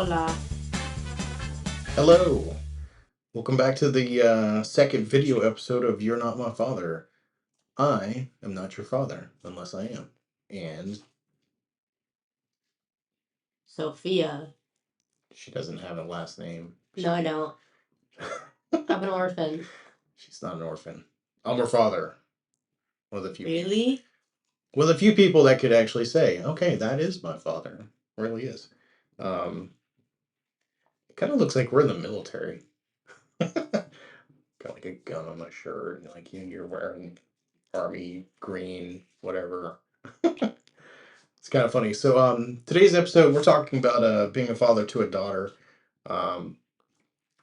Hola. Hello. Welcome back to the second video episode of You're Not My Father. I am not your father, unless I am. And Sophia. she doesn't have a last name. No, I don't. I'm an orphan. She's not an orphan. I'm her father. One of the few people. Really? Well, a few people that could actually say, okay, that is my father. Really is. It kind of looks like we're in the military. Got like a gun on my shirt, and like you're wearing army green, whatever. It's kind of funny. So, today's episode, we're talking about being a father to a daughter. Um,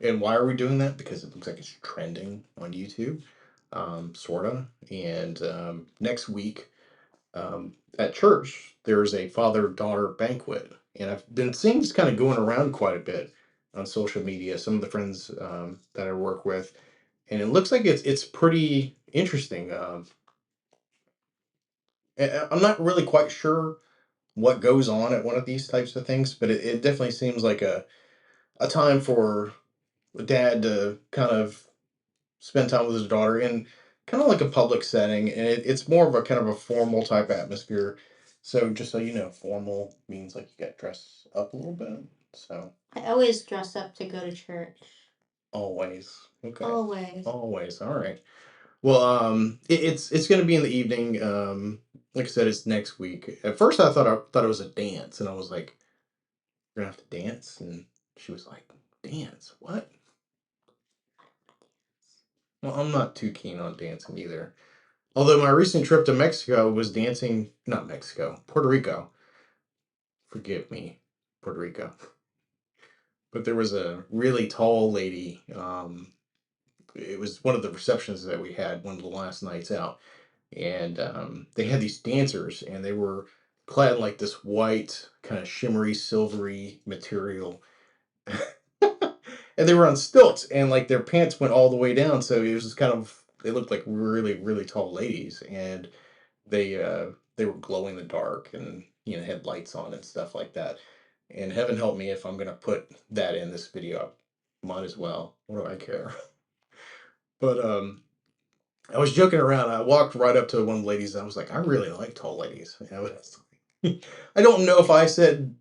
and why are we doing that? Because it looks like it's trending on YouTube, sorta. And next week at church, there's a father-daughter banquet, and I've been seeing this kind of going around quite a bit on social media. Some of the friends that I work with, and it looks like it's pretty interesting. I'm not really quite sure what goes on at one of these types of things, but it definitely seems like a time for a dad to kind of spend time with his daughter in kind of like a public setting, and it's more of a kind of a formal type atmosphere. So just so you know, formal means like you got dressed up a little bit. So I always dress up to go to church. always, okay, Always. always, all right. Well, it's gonna be in the evening. Like I said, it's next week. At first, I thought it was a dance, and I was like, "We're gonna have to dance," and she was like, "Dance? What?" Well, I'm not too keen on dancing either. Although my recent trip to Mexico was dancing, not Mexico, Puerto Rico. Forgive me, Puerto Rico. But there was a really tall lady. It was one of the receptions that we had one of the last nights out, and they had these dancers, and they were clad in like this white, kind of shimmery, silvery material. And they were on stilts, and like their pants went all the way down, so it was just kind of they looked like really really tall ladies, and they were glow in the dark, and had lights on and stuff like that. And heaven help me if I'm gonna put that in this video. Might as well. What do I care? But I was joking around. I walked right up to one of the ladies, and I was like, I really like tall ladies. I don't know if I said,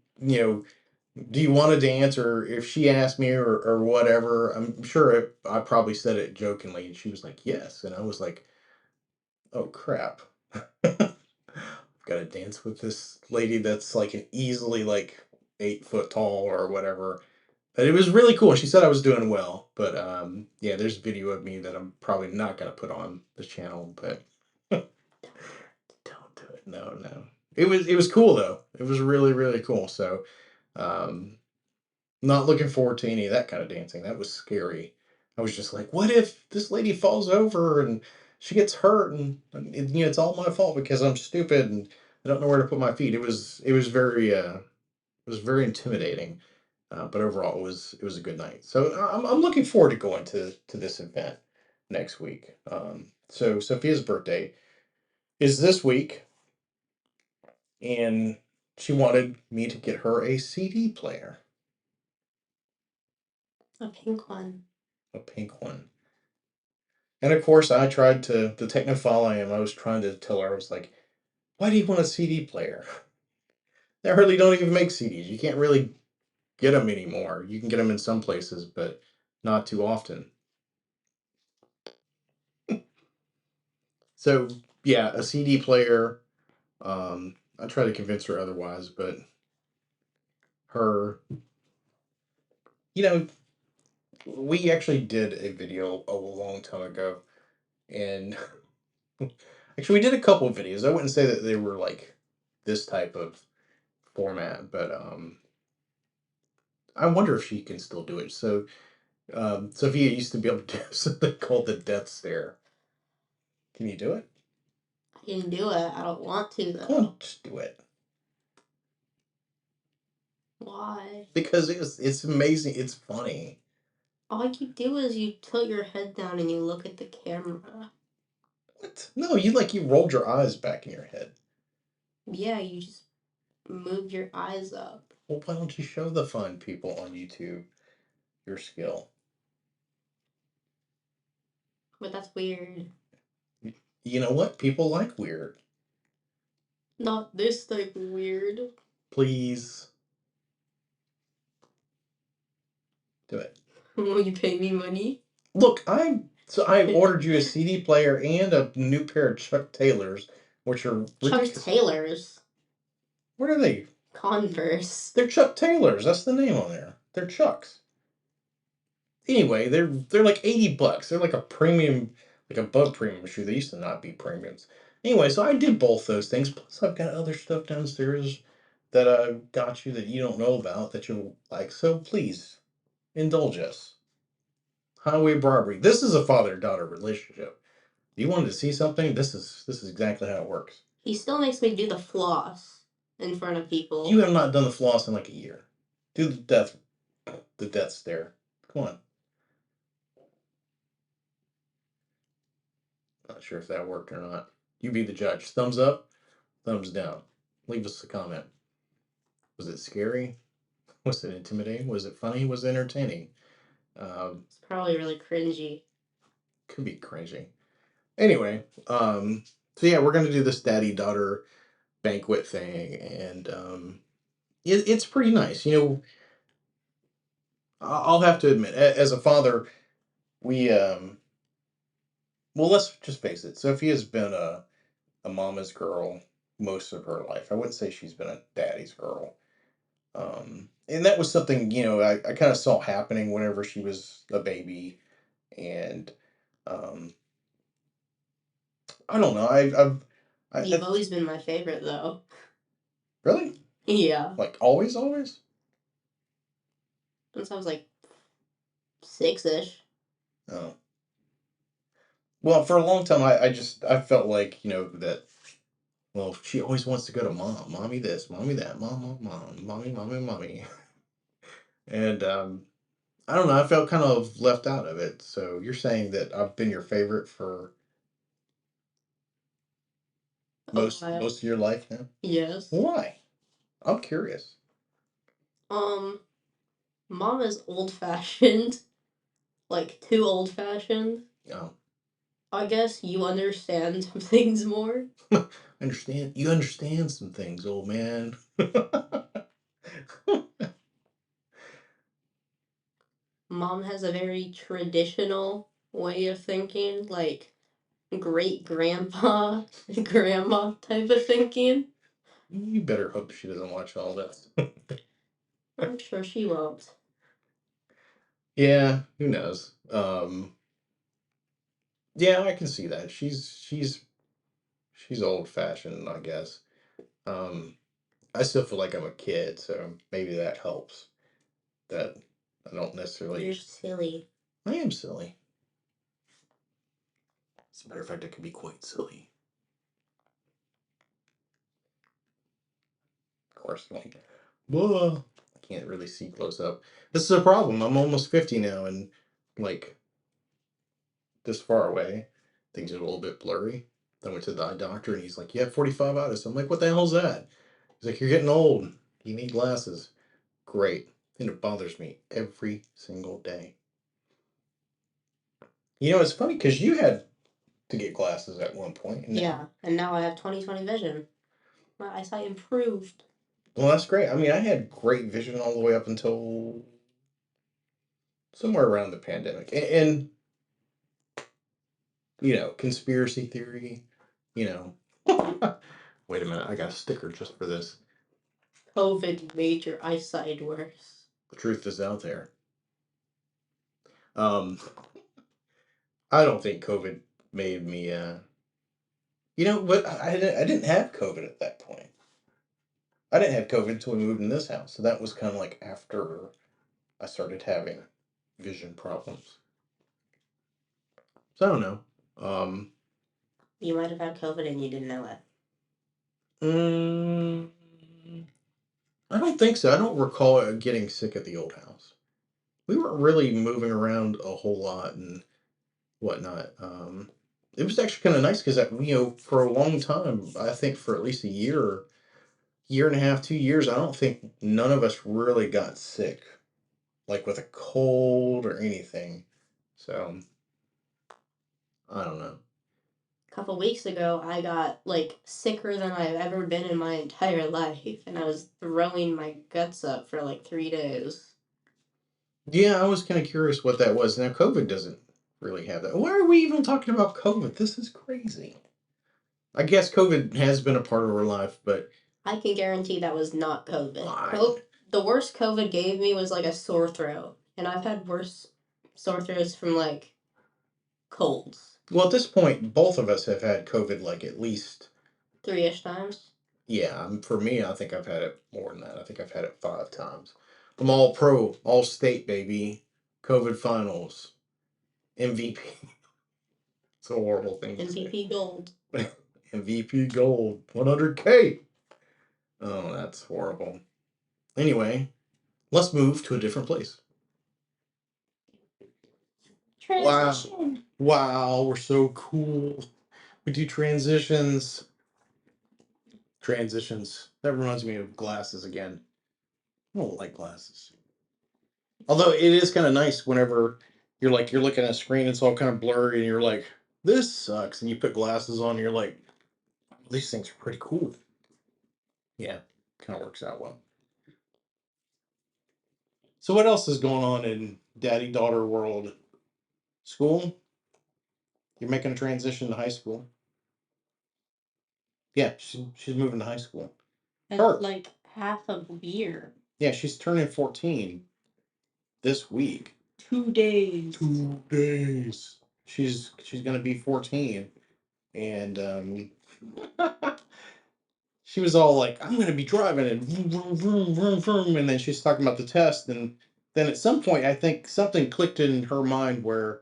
do you want to dance, or if she asked me, or whatever. I'm sure I probably said it jokingly, and she was like, yes. And I was like, oh crap. I've got to dance with this lady that's like an easily like 8 foot tall or whatever. But it was really cool. She said I was doing well, but yeah, there's video of me that I'm probably not gonna put on the channel, but don't do it. No, no. It was cool though. It was really really cool. So um, not looking forward to any of that kind of dancing. That was scary. I was just like, what if this lady falls over and she gets hurt, and it's all my fault because I'm stupid and I don't know where to put my feet. It was very intimidating. But overall, it was a good night. So I'm looking forward to going to this event next week. So Sophia's birthday is this week, and she wanted me to get her a CD player, A pink one. a pink one. And of course, I tried to, the technophile I am, I was trying to tell her, I was like, why do you want a CD player? They hardly don't even make CDs. You can't really get them anymore. You can get them in some places, but not too often. So yeah, a CD player. I tried to convince her otherwise, but her, you know, we actually did a video a long time ago, and actually we did a couple of videos. I wouldn't say that they were like this type of format, but I wonder if she can still do it. So Sophia used to be able to do something called the death stare. Can you do it? I can do it. I don't want to Come on, though. just do it. Why? Because it's amazing. It's funny. All you do is you tilt your head down and you look at the camera. What? No, you rolled your eyes back in your head. Yeah, you just move your eyes up. Well, why don't you show the fun people on YouTube your skill? But that's weird. You know what? People like weird. Not this type of weird. Please do it. Will you pay me money? Look, I ordered you a CD player and a new pair of Chuck Taylors, which are Chuck ridiculous. Taylor's. What are they? Converse. They're Chuck Taylors. That's the name on there. They're Chucks. Anyway, they're like $80. They're like a premium, like above premium shoe. They used to not be premiums. Anyway, so I did both those things. Plus, I've got other stuff downstairs that I got you that you don't know about that you'll like. So please indulge us. Highway robbery. This is a father-daughter relationship. You wanted to see something? This is exactly how it works. He still makes me do the floss in front of people. You have not done the floss in like a year. Do the death stare. Come on. Not sure if that worked or not. You be the judge. Thumbs up, thumbs down. Leave us a comment. Was it scary? Was it intimidating? Was it funny? Was it entertaining? It's probably really cringy. Could be cringy. Anyway, so yeah, we're gonna do this daddy-daughter banquet thing, and it's pretty nice. I'll have to admit, as a father, we well, let's just face it. Sophie has been a mama's girl most of her life. I wouldn't say she's been a daddy's girl. And that was something, I kind of saw happening whenever she was a baby. And um, I don't know. You've always been my favorite, though. Really? Yeah. Like always, always? Since I was like 6-ish. Oh. Well, for a long time, I felt like, that, well, she always wants to go to mom. Mommy this, mommy that, mom, mommy, mommy, mommy. And I don't know. I felt kind of left out of it. So you're saying that I've been your favorite for most of your life now? Yes. Why? I'm curious. Mom is old fashioned. Like, too old fashioned. Oh, I guess you understand some things more. understand. You understand some things, old man. Mom has a very traditional way of thinking, like great grandpa, grandma type of thinking. You better hope she doesn't watch all this. I'm sure she won't. Yeah, who knows? Yeah, I can see that. She's old fashioned, I guess. Um, I still feel like I'm a kid, so maybe that helps. That I don't necessarily. You're silly. I am silly. As a matter of fact, I can be quite silly. Of course, like, whoa, I can't really see close up. This is a problem. I'm almost 50 now, and like this far away, things are a little bit blurry. I went to the eye doctor, and he's like, "You have 45 itis." I'm like, "What the hell's that?" He's like, "You're getting old. You need glasses." Great, and it bothers me every single day. It's funny because you had to get glasses at one point. Yeah, and now I have 20/20 vision. My eyesight improved. Well, that's great. I mean, I had great vision all the way up until somewhere around the pandemic. And conspiracy theory, you know. Wait a minute, I got a sticker just for this. COVID made your eyesight worse. The truth is out there. Um, I don't think COVID made me. But I didn't have COVID at that point. I didn't have COVID until we moved in this house, so that was kind of like after I started having vision problems. So I don't know. You might have had COVID and you didn't know it. Mm, I don't think so. I don't recall getting sick at the old house. We weren't really moving around a whole lot and whatnot. It was actually kind of nice because for a long time, I think for at least a year, year and a half, 2 years, I don't think none of us really got sick, like with a cold or anything. So I don't know. A couple weeks ago, I got like sicker than I've ever been in my entire life, and I was throwing my guts up for like 3 days. Yeah, I was kind of curious what that was. Now, COVID doesn't really have that. Why are we even talking about COVID? This is crazy. I guess COVID has been a part of our life, but I can guarantee that was not COVID. I. The worst COVID gave me was like a sore throat, and I've had worse sore throats from like colds Well, at this point, both of us have had COVID like at least. 3-ish times. Yeah, for me, I think I've had it more than that. I think I've had it 5 times. I'm all pro, all state, baby. COVID finals, MVP. It's a horrible thing to say. MVP gold. MVP gold, 100K. Oh, that's horrible. Anyway, let's move to a different place. Wow. Transition. Wow, we're so cool. We do transitions. Transitions. That reminds me of glasses again. I don't like glasses. Although it is kind of nice whenever you're looking at a screen, it's all kind of blurry, and you're like, this sucks. And you put glasses on, and you're like, these things are pretty cool. Yeah, kind of works out well. So what else is going on in daddy daughter world? School? You're making a transition to high school. Yeah, she's moving to high school. At Her. like half a year. Yeah, she's turning 14 this week. 2 days. 2 days. She's gonna be 14, and she was all like, "I'm gonna be driving and vroom, vroom, vroom, vroom, vroom," and then she's talking about the test, and then at some point, I think something clicked in her mind where,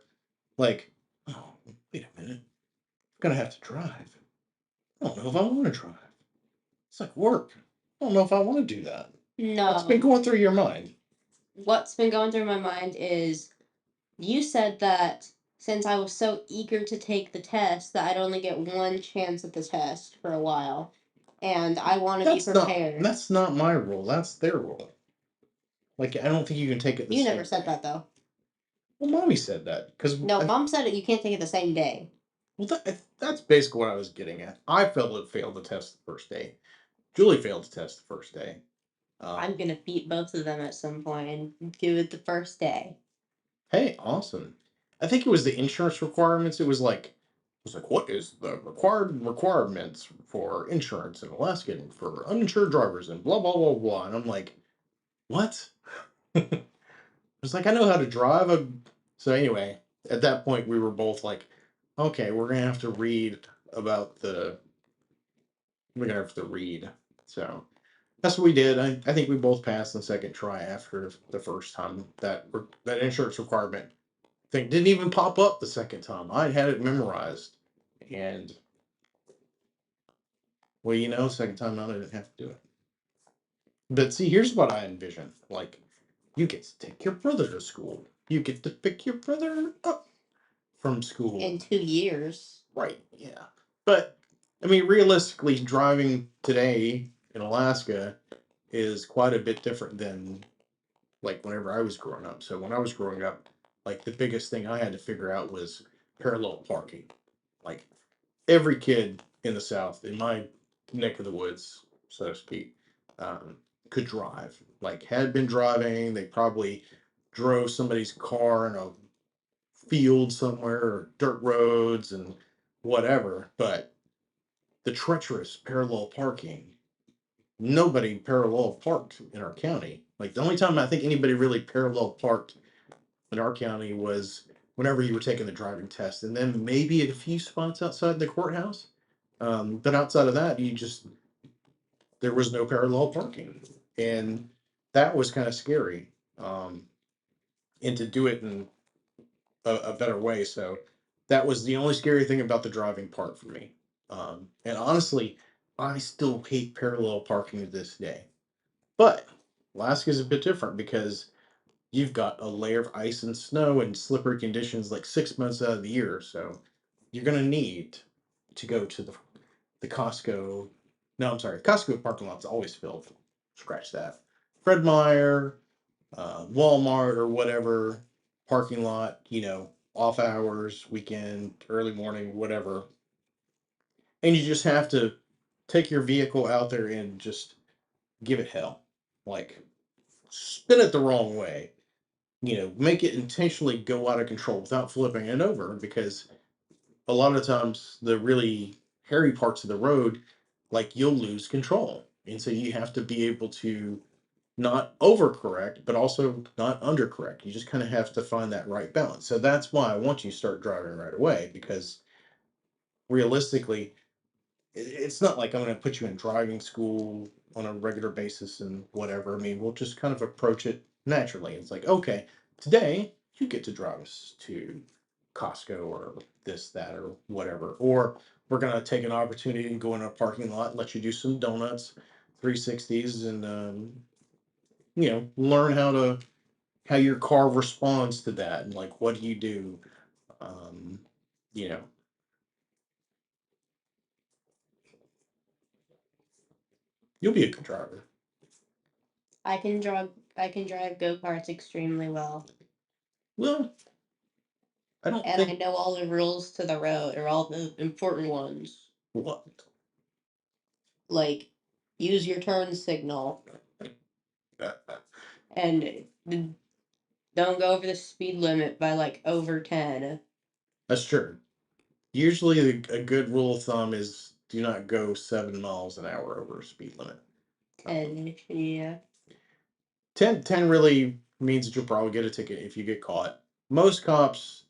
like, oh, wait a minute, I'm gonna have to drive. I don't know if I want to drive. It's like work. I don't know if I want to do that. What's been No. going through your mind? What's been going through my mind is you said that since I was so eager to take the test that I'd only get one chance at the test for a while. And I want to be prepared. That's not my rule. That's their rule. Like, I don't think you can take it the You same never said day. that though. Well, mommy said that because No, mom said it. You can't take it the same day. well, that's basically what I was getting at. I failed the test the first day. Julie failed the test the first day. I'm gonna beat both of them at some point and do it the first day. Hey, awesome. I think it was the insurance requirements. It was like, what is the requirements for insurance in Alaska and for uninsured drivers and blah blah blah blah. And I'm like, what? It's like I know how to drive. So anyway, at that point we were both like, okay, we're gonna have to read about the. We're gonna have to read. So that's what we did. I think we both passed the second try after the first time. That insurance requirement thing didn't even pop up the second time. I had it memorized, and well, second time out I didn't have to do it. But see, here's what I envision: like, you get to take your brother to school. You get to pick your brother up from school. In 2 years. Right, yeah. But I mean, realistically, driving today in Alaska is quite a bit different than like whenever I was growing up. So when I was growing up, like the biggest thing I had to figure out was parallel parking. Like every kid in the South, in my neck of the woods, so to speak, could drive. Like had been driving, they probably drove somebody's car in a field somewhere or dirt roads and whatever. But the treacherous parallel parking, nobody parallel parked in our county. Like the only time I think anybody really parallel parked in our county was whenever you were taking the driving test, and then maybe a few spots outside the courthouse. But outside of that, there was no parallel parking, and that was kind of scary. Um, and to do it in a better way, so that was the only scary thing about the driving part for me. And honestly, I still hate parallel parking to this day. But Alaska is a bit different because you've got a layer of ice and snow and slippery conditions like 6 months out of the year. So you're going to need to go to the Costco No, I'm sorry. Costco parking lot's always filled. Scratch that. Fred Meyer, Walmart or whatever parking lot, off hours, weekend, early morning, whatever. And you just have to take your vehicle out there and just give it hell. Like, spin it the wrong way. Make it intentionally go out of control without flipping it over, because a lot of times the really hairy parts of the road, like, you'll lose control. And so you have to be able to not overcorrect, but also not undercorrect. You just kind of have to find that right balance. So that's why I want you to start driving right away, because realistically, it's not like I'm going to put you in driving school on a regular basis and whatever. I mean, we'll just kind of approach it naturally. It's like, okay, today you get to drive us to Costco or this, that, or whatever. Or we're going to take an opportunity and go in a parking lot and let you do some donuts, 360s, and, learn how your car responds to that, and like, what do you do? Um, you know, you'll be a good driver. I can drive go-karts extremely well. Well, I don't And I think know all the rules to the road, or all the important ones. what. Like, use your turn signal, and don't go over the speed limit by like over 10. That's true. Usually, a good rule of thumb is do not go 7 miles an hour over speed limit. Um, 10, yeah. 10 really means that you'll probably get a ticket if you get caught. Most cops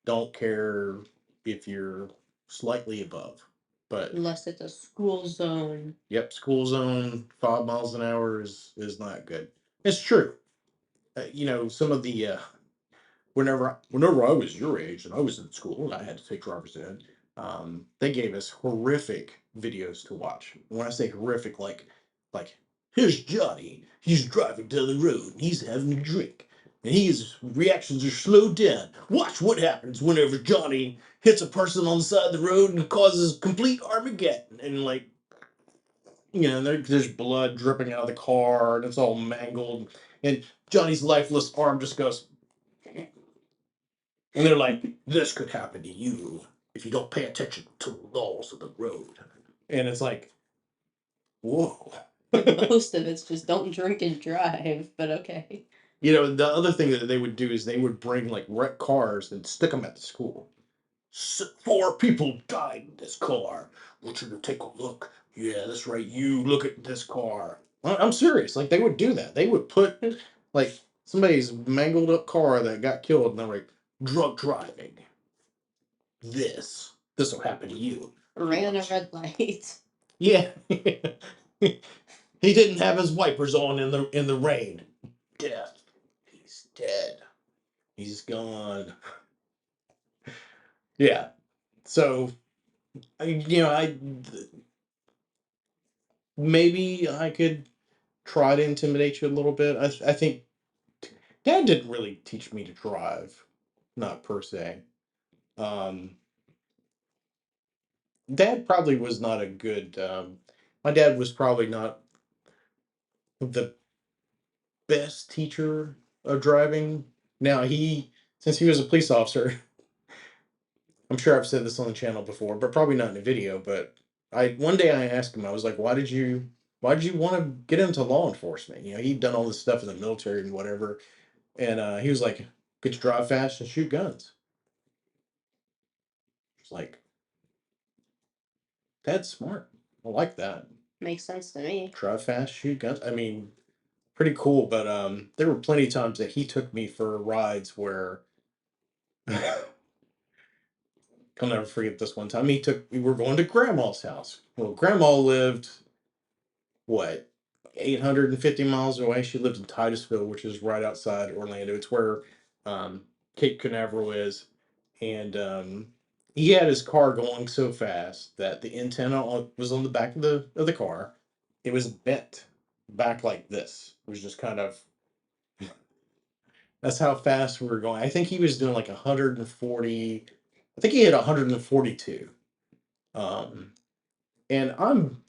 don't care if you're slightly above, but Unless it's a school zone. yep, school zone 5 miles an hour is not good. It's true. Some of the whenever I was your age and I was in school and I had to take driver's ed, they gave us horrific videos to watch. When I say horrific, like here's Johnny. He's driving down the road and he's having a drink. And his reactions are slowed down. Watch what happens whenever Johnny hits a person on the side of the road and causes complete Armageddon. And like, there's blood dripping out of the car and it's all mangled. And Johnny's lifeless arm just goes, and they're like, this could happen to you if you don't pay attention to the laws of the road. And it's like, whoa. Most of it's just don't drink and drive, but okay. The other thing that they would do is they would bring like wrecked cars and stick them at the school. 4 people died in this car. I want you to take a look. Yeah, that's right. You look at this car. I'm serious. Like, they would do that. They would put like somebody's mangled up car that got killed, and they're like, drug driving. This will happen to you. Ran a Watch. red light. Yeah. He didn't have his wipers on in the rain. Death. He's dead. He's gone. Yeah. So I maybe I could try to intimidate you a little bit. I think Dad didn't really teach me to drive, not per se. Um, Dad probably was not a good. My dad was probably not the best teacher of driving. Now since he was a police officer, I'm sure I've said this on the channel before, but probably not in a video. But one day I asked him, I was like, why did you want to get into law enforcement? He'd done all this stuff in the military and whatever, and he was like, get to drive fast and shoot guns. It's like, that's smart. I like that. Makes sense to me. Drive fast, shoot guns. I mean, pretty cool. But there were plenty of times that he took me for rides where I'll never forget this one time. We were going to grandma's house. Well, grandma lived, what, 850 miles away. She lived in Titusville, which is right outside Orlando. It's where Cape Canaveral is. And he had his car going so fast that the antenna was on the back of the car. It was bent back like this. It was just kind of, that's how fast we were going. I think he was doing like 140. I think he hit 142. Um, and I'm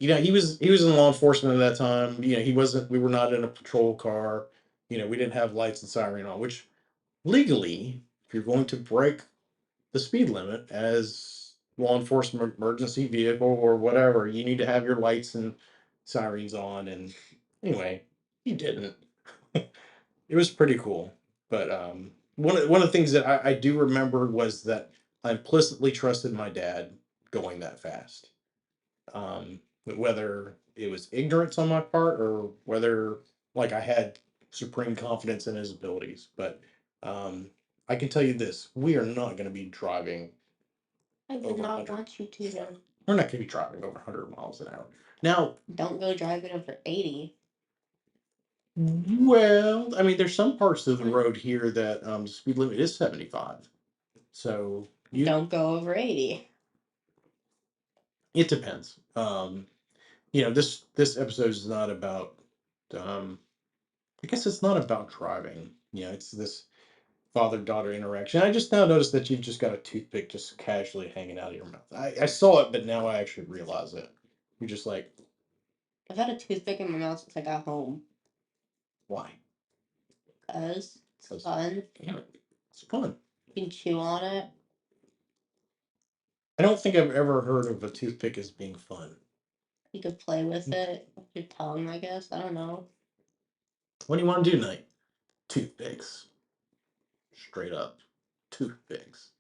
he was in law enforcement at that time. He wasn't. We were not in a patrol car. We didn't have lights and siren on. Which legally, if you're going to break the speed limit as law enforcement emergency vehicle or whatever, you need to have your lights and sirens on. And anyway, he didn't. It was pretty cool. But one of the things that I do remember was that I implicitly trusted my dad going that fast. Whether it was ignorance on my part or whether like I had supreme confidence in his abilities. But um, I can tell you this: we are not going to be driving I did over not 100. want you to. We're not going to be driving over 100 miles an hour. Now, Don't go driving over 80. well, I mean, there's some parts of the road here that the speed limit is 75. So Don't go over 80. it depends. This episode is not about. Um, I guess it's not about driving. It's this father-daughter interaction. I just now noticed that you've just got a toothpick just casually hanging out of your mouth. I saw it, but now I actually realize it. You're just like, I've had a toothpick in my mouth since I got home. why? Because it's 'Cause, fun. yeah, it's fun. You can chew on it. I don't think I've ever heard of a toothpick as being fun. You could play with it with your tongue, I guess. I don't know. What do you want to do tonight? Toothpicks. Straight up. Toothpicks.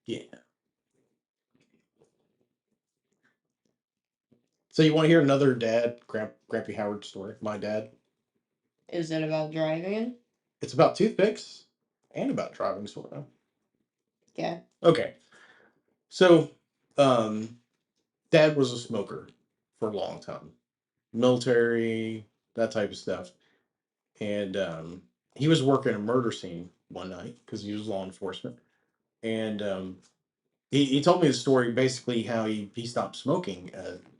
Yeah. So you want to hear another Grampy Howard story? My dad. Is it about driving? It's about toothpicks and about driving, sort of. Yeah. Okay. So, um, dad was a smoker for a long time, military, that type of stuff. And he was working a murder scene one night because he was law enforcement. And he told me the story basically how he stopped smoking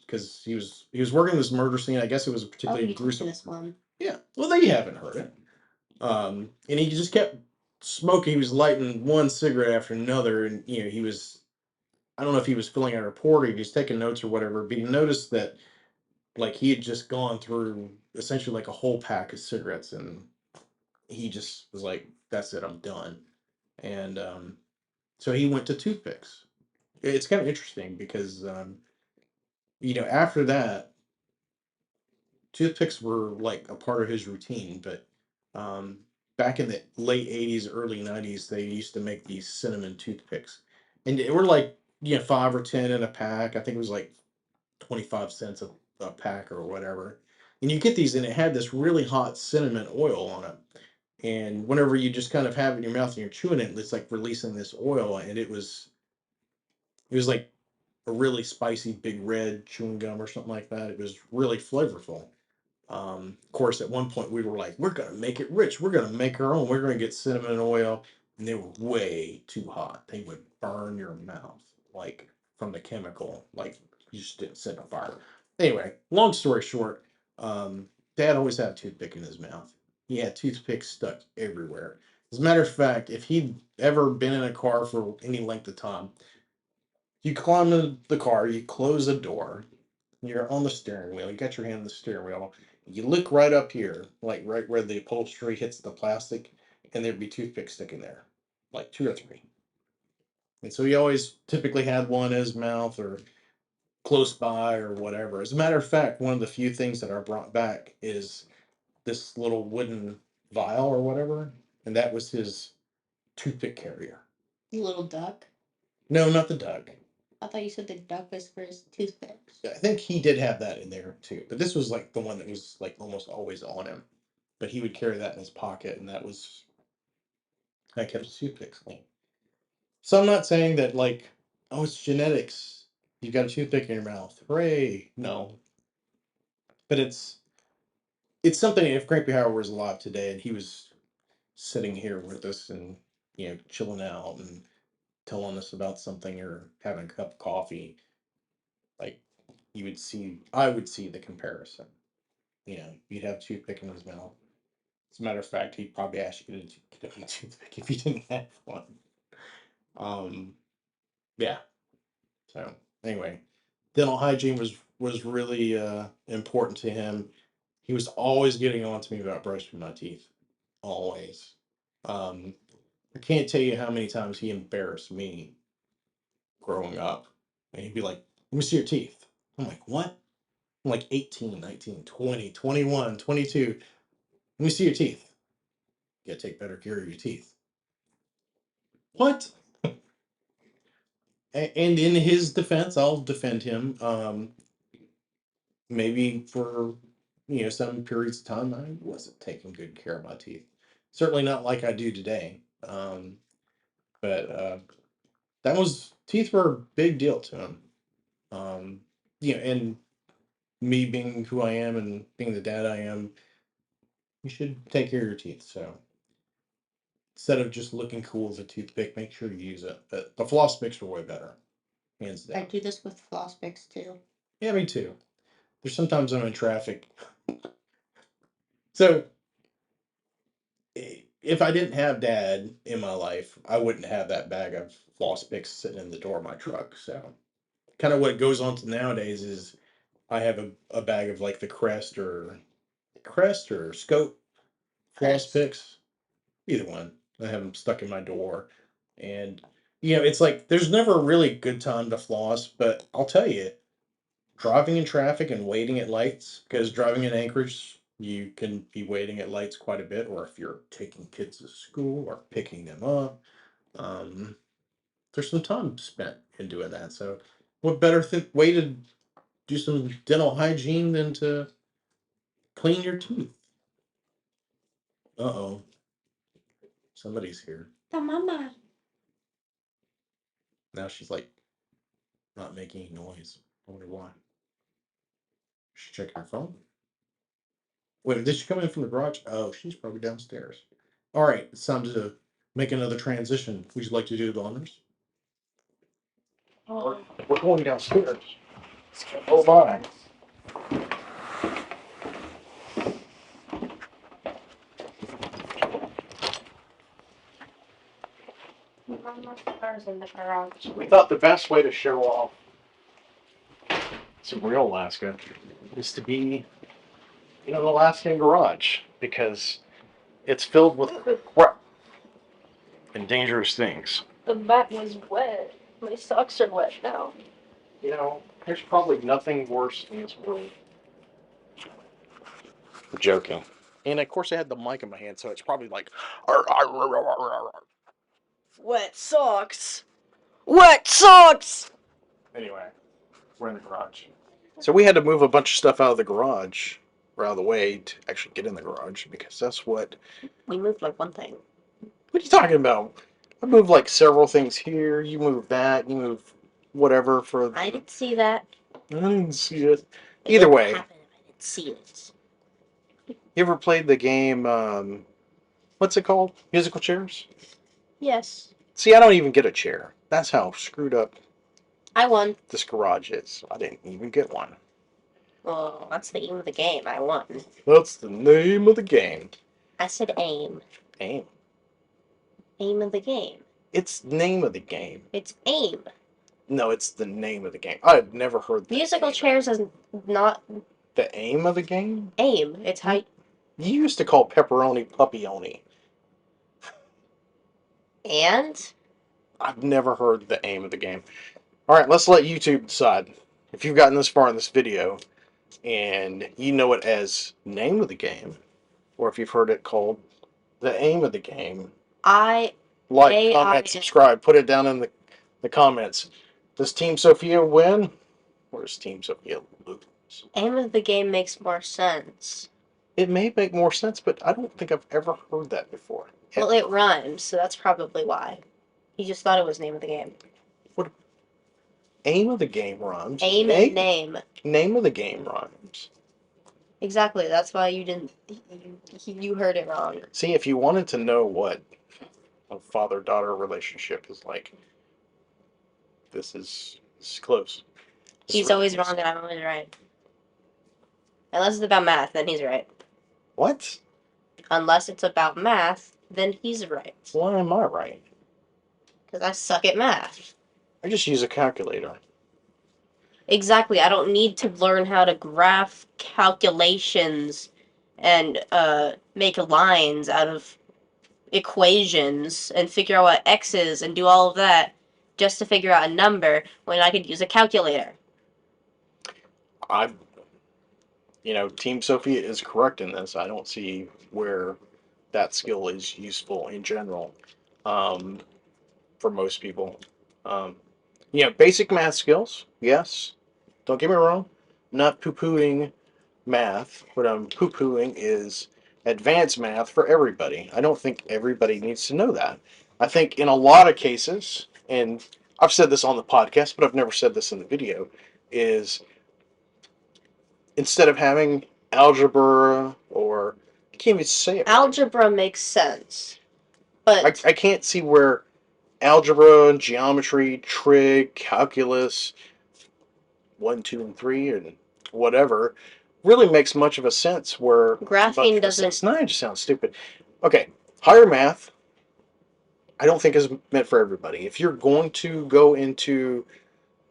because he was working this murder scene. I guess it was a Oh, particularly you told me gruesome. this one. Yeah. Well, they haven't heard it. And he just kept smoking. He was lighting one cigarette after another, and he was. I don't know if he was filling out a report or he was taking notes or whatever, but he noticed that like he had just gone through essentially like a whole pack of cigarettes, and he just was like, "That's it, I'm done." And so he went to toothpicks. It's kind of interesting because after that, toothpicks were like a part of his routine. But um, back in the late '80s, early '90s, they used to make these cinnamon toothpicks, and they were like 5 or 10 in a pack. I think it was like 25 cents a pack or whatever. And you get these, and it had this really hot cinnamon oil on it. And whenever you just kind of have it in your mouth and you're chewing it, it's like releasing this oil, and it was like a really spicy big red chewing gum or something like that. It was really flavorful. Of course, at one point we were like, we're gonna make it rich. We're gonna make our own. We're gonna get cinnamon oil, and they were way too hot. They would burn your mouth like from the chemical. Like you just didn't set on fire. Anyway, long story short, Dad always had a toothpick in his mouth. He had toothpicks stuck everywhere. As a matter of fact, if he'd ever been in a car for any length of time, you climb in the car, you close the door, you're on the steering wheel. You got your hand on the steering wheel. You look right up here, like right where the upholstery hits the plastic, and there'd be toothpicks sticking there, like two or three. And so he always typically had one in his mouth or close by or whatever. As a matter of fact, one of the few things that are brought back is this little wooden vial or whatever, and that was his toothpick carrier. You little duck. No, not the duck. I thought you said the duck was for his toothpicks. I think he did have that in there too, but this was like the one that was like almost always on him. But he would carry that in his pocket, and that kept his toothpicks clean. So I'm not saying that like, oh, it's genetics. You've got a toothpick in your mouth. Hooray! No, but it's something. If Grampy Howard was alive today and he was sitting here with us and chilling out and telling us about something or having a cup of coffee, like I would see the comparison. You'd have a toothpick in his mouth. As a matter of fact, he'd probably ask you to get a toothpick if you didn't have one. Um, yeah. So anyway, dental hygiene was really important to him. He was always getting on to me about brushing my teeth, always. Um, I can't tell you how many times he embarrassed me growing up, and he'd be like, "Let me see your teeth." I'm like, "What?" I'm like 18, 19, 20, 21, 22. Let me see your teeth. You gotta take better care of your teeth. What? And in his defense, I'll defend him. Maybe for some periods of time, I wasn't taking good care of my teeth. Certainly not like I do today. But that was teeth were a big deal to him. Um, and me being who I am and being the dad I am, you should take care of your teeth. So instead of just looking cool with a toothpick, make sure you use it. But the floss picks are way better, hands I down. do this with floss picks too. Yeah, me too. There's sometimes I'm in traffic. So if I didn't have dad in my life, I wouldn't have that bag of floss picks sitting in the door of my truck. So kind of what goes on to nowadays is I have a bag of like the Crest or Scope floss picks, either one. I have them stuck in my door, and it's like there's never a really good time to floss. But I'll tell you, driving in traffic and waiting at lights, because driving in Anchorage, you can be waiting at lights quite a bit, or if you're taking kids to school or picking them up, um, there's some time spent in doing that. So, what better way to do some dental hygiene than to clean your teeth? Uh-oh, somebody's here. The mama. Now she's like not making any noise. I wonder why. She's checking her phone. Wait, did she come in from the garage? Oh, she's probably downstairs. All right, it's time to make another transition. Would you like to do the honors? Oh, We're going downstairs. Oh my. mama's car's in the garage. We thought the best way to show off some real Alaska is to be, the Alaskan garage because it's filled with crap and dangerous things. The mat was wet. My socks are wet now. There's probably nothing worse than this world. I'm joking. And of course, I had the mic in my hand, so it's probably like, "Arr, arr, arr, arr, arr, arr." Wet socks. Wet socks. Anyway, we're in the garage. So we had to move a bunch of stuff out of the garage, or out of the way to actually get in the garage because that's what. We moved like one thing. What are you talking about? I moved like several things here. You moved that. You moved whatever for. I didn't see that. I didn't see it. It Either wouldn't way, happen if I didn't see it. you ever played the game? What's it called? Musical chairs. Yes. See, I don't even get a chair. That's how screwed up I won. this garage is. I didn't even get one. Well, that's the aim of the game. I won. That's the name of the game. I said aim. Aim. Aim of the game. It's the name of the game. It's aim. No, it's the name of the game. I had never heard the Musical name. chairs is not The aim of the game? aim. It's how. You used to call pepperoni puppyoni. And I've never heard the aim of the game. All right, let's let YouTube decide. If you've gotten this far in this video and you know it as name of the game, or if you've heard it called the aim of the game, I like, comment, subscribe, put it down in the comments. Does Team Sophia win? Or does Team Sophia lose? aim of the game makes more sense. It may make more sense, but I don't think I've ever heard that before. Well, it rhymes, so that's probably why. He just thought it was name of the game. What? Aim of the game rhymes. Aim and name. Name of the game rhymes. Exactly. That's why you didn't. You heard it wrong. See, if you wanted to know what a father-daughter relationship is like, this is close. He's always wrong and I'm always right. Unless it's about math, then he's right. What? Unless it's about math, then he's right. Why am I right? Because I suck at math. I just use a calculator. Exactly. I don't need to learn how to graph calculations and make lines out of equations and figure out what x is and do all of that just to figure out a number when I could use a calculator. I, Team Sophia is correct in this. I don't see where that skill is useful in general, um, for most people. Um, basic math skills, yes. Don't get me wrong. I'm not poo-pooing math. What I'm poo-pooing is advanced math for everybody. I don't think everybody needs to know that. I think in a lot of cases, and I've said this on the podcast, but I've never said this in the video, is instead of having algebra or I can't even say it right. Algebra makes sense, but I can't see where algebra and geometry, trig, calculus, 1, 2, and 3, and whatever, really makes much of a sense. Where much graphing of a doesn't. sense, nine just sounds stupid. Okay, higher math, I don't think is meant for everybody. If you're going to go into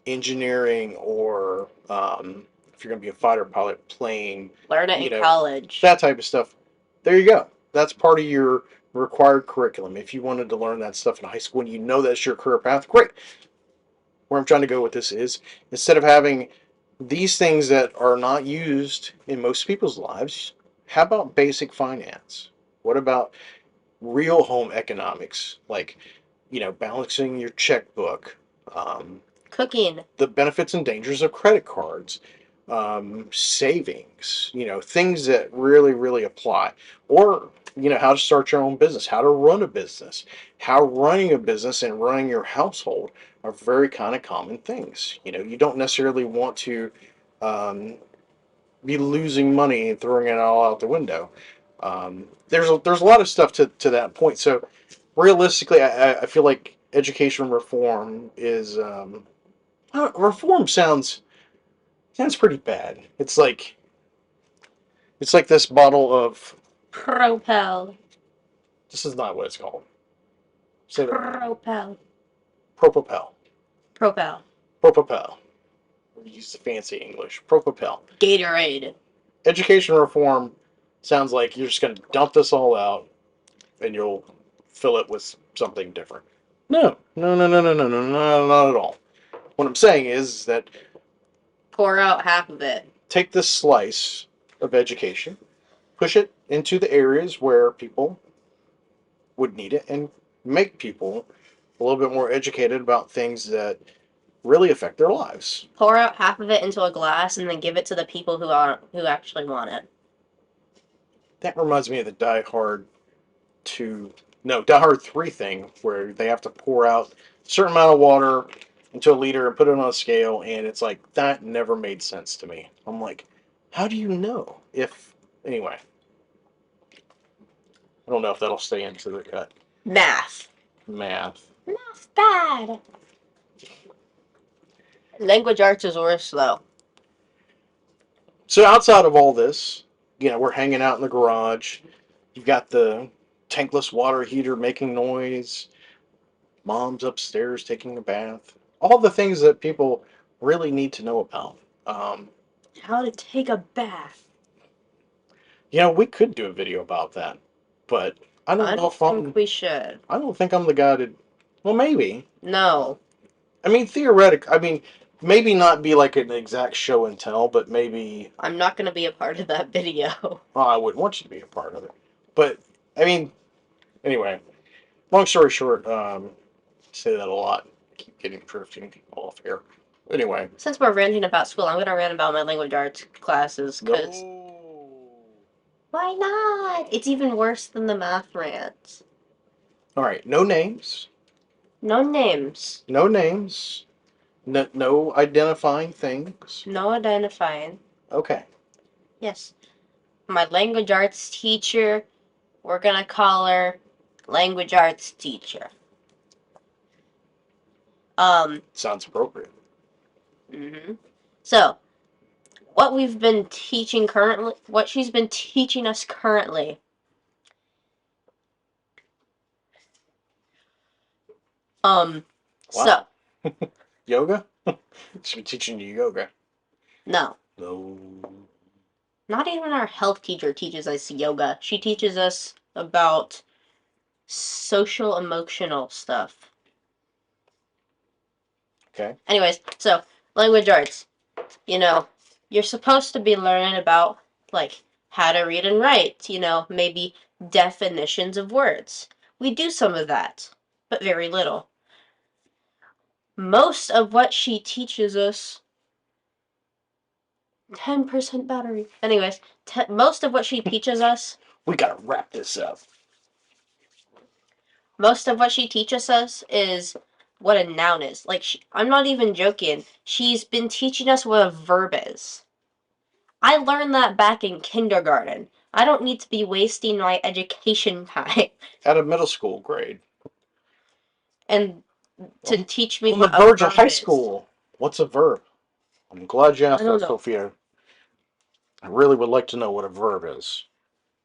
engineering or if you're going to be a fighter pilot, plane, Learn it you in know, college. that type of stuff, there you go. That's part of your required curriculum. If you wanted to learn that stuff in high school and you know that's your career path, great. Where I'm trying to go with this is instead of having these things that are not used in most people's lives, how about basic finance? What about real home economics? Like, balancing your checkbook, um, Cooking. the benefits and dangers of credit cards, savings, things that really, really apply. Or, how to start your own business, how to run a business, how running a business and running your household are very kind of common things. You don't necessarily want to be losing money and throwing it all out the window. There's a lot of stuff to that point. So realistically, I feel like education reform is reform sounds pretty bad. It's like this bottle of. Propel. This is not what it's called. Say that again. Propel. Propopel. Propel. Propopel. We use the fancy English. Propopel. Gatorade. Education reform sounds like you're just going to dump this all out and you'll fill it with something different. No, no, no, no, no, no, no, no, not at all. What I'm saying is that Pour out half of it. take this slice of education, push it into the areas where people would need it, and make people a little bit more educated about things that really affect their lives. Pour out half of it into a glass and then give it to the people who actually want it. That reminds me of the Die Hard 2, no, Die Hard 3 thing, where they have to pour out a certain amount of water into a liter and put it on a scale, and it's like, that never made sense to me. I'm like, how do you know if. Anyway, I don't know if that'll stay into the cut. Math. Math. Math's bad. Language arts is worse though. So outside of all this, we're hanging out in the garage. You've got the tankless water heater making noise. Mom's upstairs taking a bath. All the things that people really need to know about. Um, How to take a bath. we could do a video about that, but I don't I know don't if think I'm. we should. I don't think I'm the guy to. Well, maybe. No. I mean, theoretic. I mean, maybe not be like an exact show and tell, but maybe. I'm not going to be a part of that video. Well, I would want you to be a part of it, but I mean, anyway. Long story short, say that a lot. Keep getting drifting off here. Anyway. Since we're ranting about school, I'm going to rant about my language arts classes because No. why not? It's even worse than the math rant. All right. No names. No names. No names. No, no identifying things. No identifying. Okay. Yes. My language arts teacher, we're going to call her language arts teacher. Sounds appropriate. So, what she's been teaching us currently. Wow. So, Yoga? She's been teaching you yoga. No. No. Not even our health teacher teaches us yoga. She teaches us about social emotional stuff. Okay. Anyways, so language arts. You're supposed to be learning about like how to read and write, maybe definitions of words. We do some of that, but very little. Most of what she teaches us 10% battery. Anyways, most of what she teaches us, We gotta wrap this up. most of what she teaches us is what a noun is. Like, I'm not even joking. She's been teaching us what a verb is. I learned that back in kindergarten. I don't need to be wasting my education time At a middle school grade. and to teach me On the what a verge of verb high is. school. What's a verb? I'm glad you I asked don't that, know. Sophia. I really would like to know what a verb is.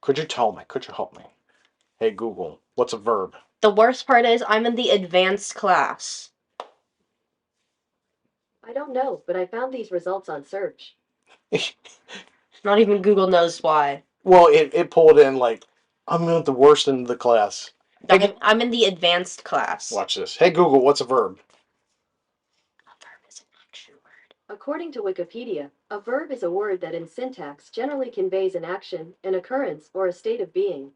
Could you tell me? Could you help me? Hey Google, what's a verb? The worst part is I'm in the advanced class. I don't know, but I found these results on search. Not even Google knows why. Well, it pulled in like, I'm not the worst in the class. Hey, I'm in the advanced class. watch this. Hey Google, what's a verb? A verb is an action word. According to Wikipedia, a verb is a word that in syntax generally conveys an action, an occurrence, or a state of being.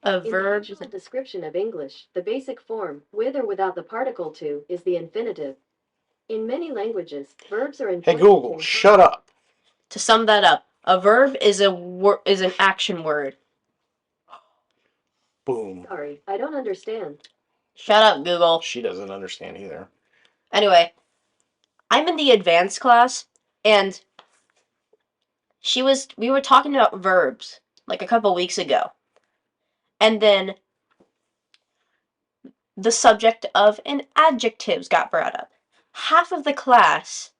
A In the verb is usual description of English, the basic form, with or without the particle to, is the infinitive. In many languages, verbs are Hey inflected Google, shut up. To sum that up, a verb is is an action word. Boom. Sorry, I don't understand. Shut up, Google. She doesn't understand either. Anyway, I'm in the advanced class, and we were talking about verbs like a couple weeks ago. And then the subject of an adjectives got brought up. Half of the class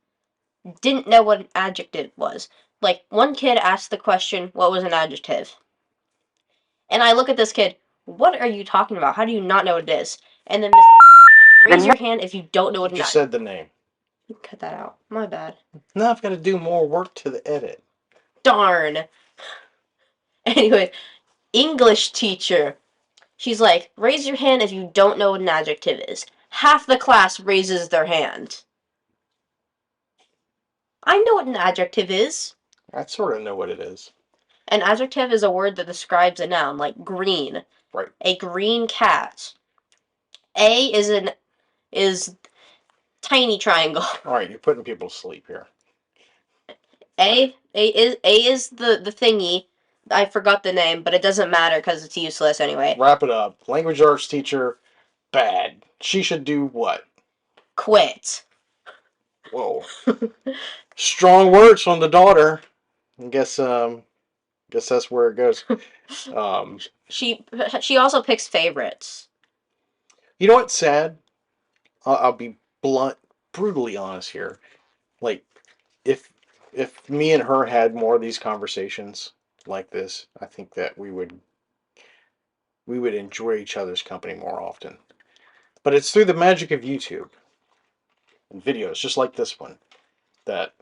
didn't know what an adjective was. Like, one kid asked the question, what was an adjective? And I look at this kid, what are you talking about? How do you not know what it is? And then raise your hand if you don't know what You an just adjective said the name. is. Cut that out. My bad. Now I've got to do more work to the edit. Darn. Anyway, English teacher. She's like, raise your hand if you don't know what an adjective is. Half the class raises their hand. I know what an adjective is. I sort of know what it is. An adjective is a word that describes a noun, like green. Right. A green cat. A is tiny triangle. All right, you're putting people to sleep here. A is the thingy. I forgot the name, but it doesn't matter because it's useless anyway. Wrap it up. Language arts teacher, bad. She should do what? Quit. Whoa. Strong words from the daughter. I guess that's where it goes. She also picks favorites. You know what's sad? I'll be blunt, brutally honest here. Like, if me and her had more of these conversations like this, I think that we would enjoy each other's company more often. But it's through the magic of YouTube and videos, just like this one, that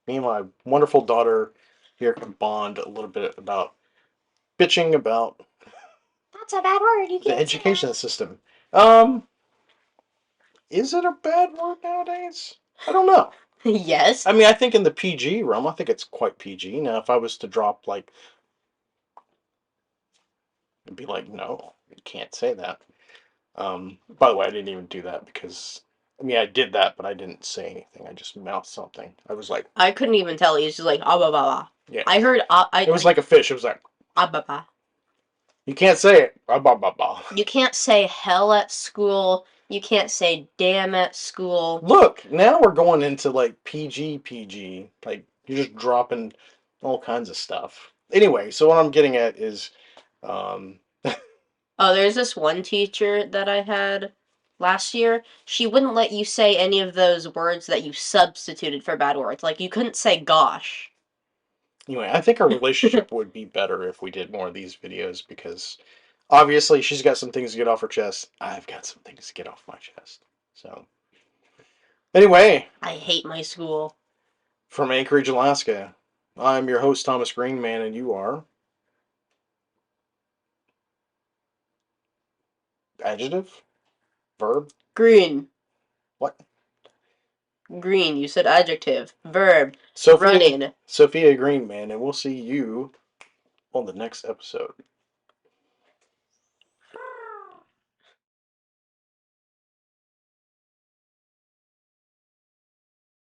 me and my wonderful daughter here can bond a little bit about bitching about That's a bad word. You the can't education system. Um, is it a bad word nowadays? I don't know. Yes. I mean, I think in the PG realm, I think it's quite PG. Now, if I was to drop like, it'd be like, no, you can't say that. By the way, I didn't even do that because, I mean, I did that, but I didn't say anything. I just mouthed something. I was like, I couldn't even tell. He's just like ah bah bah. yeah. I heard It was like a fish. It was like, ah bah bah. you can't say it. Bah, bah, bah, bah. You can't say hell at school. You can't say damn at school. Look, now we're going into like PG. Like, you're just dropping all kinds of stuff. Anyway, so what I'm getting at is, um, Oh, there's this one teacher that I had last year. She wouldn't let you say any of those words that you substituted for bad words. Like, you couldn't say gosh. anyway, I think our relationship would be better if we did more of these videos because obviously she's got some things to get off her chest. I've got some things to get off my chest. So, Anyway, I hate my school. from Anchorage, Alaska, I'm your host, Thomas Greenman, and you are... Adjective? Verb? Green. What? Green. You said adjective. Verb. Sophia Running. Greenman, and we'll see you on the next episode.